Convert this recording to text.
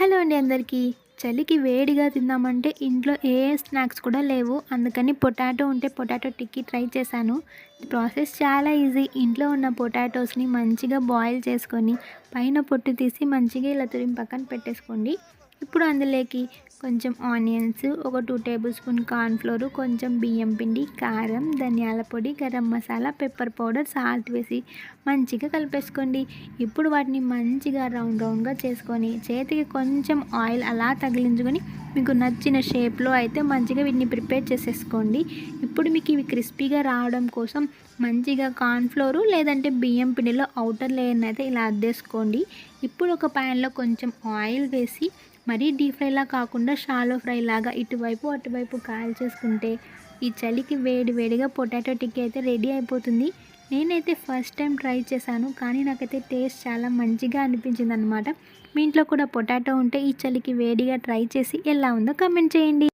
Hello అండి అందరికీ. చలికి వేడిగా తిందామంటే ఇంట్లో ఏ స్నాక్స్ కూడా లేవు. అందుకని పొటాటో ఉంటే పొటాటో టిక్కీ ట్రై చేశాను. ప్రాసెస్ చాలా ఈజీ. ఇంట్లో ఉన్న పొటాటోస్‌ని మంచిగా బాయిల్ చేసుకొని పైన పొట్టు తీసి మంచిగా ఇలా తురిమి పక్కన పెట్టేసుకోండి. ఇప్పుడు అందులోకి కొంచెం ఆనియన్స్, ఒక 2 టేబుల్ స్పూన్ కార్న్ ఫ్లోర్, కొంచెం బియ్యం పిండి, కారం, ధనియాల పొడి, garam masala, pepper powder, salt వేసి మంచిగా కలిపేసుకోండి. ఇప్పుడు వాటిని మంచిగా రౌండ్గా చేసుకొని చేతికి కొంచెం ఆయిల్ అలా తగిలించుకొని మీకు నచ్చిన షేప్లో అయితే మంచిగా వీటిని ప్రిపేర్ చేసేసుకోండి. ఇప్పుడు మీకు ఇవి క్రిస్పీగా రావడం కోసం మంచిగా కార్న్ ఫ్లోర్ లేదంటే బియ్యం పిండిలో ఔటర్ లేయర్ని అయితే ఇలా అద్దేసుకోండి. ఇప్పుడు ఒక ప్యాన్లో కొంచెం ఆయిల్ వేసి మరీ డీప్ ఫ్రైలా కాకుండా షాలో ఫ్రై లాగా ఇటువైపు అటువైపు కాల్చేసుకుంటే ఈ చలికి వేడి వేడిగా పొటాటో టిక్కీ అయితే రెడీ అయిపోతుంది. నేనైతే ఫస్ట్ టైం ట్రై చేశాను, కానీ నాకైతే టేస్ట్ చాలా మంచిగా అనిపించింది అనమాట. మీ ఇంట్లో కూడా పొటాటో ఉంటే ఈ చలికి వేడిగా ట్రై చేసి ఎలా ఉందో కామెంట్ చేయండి.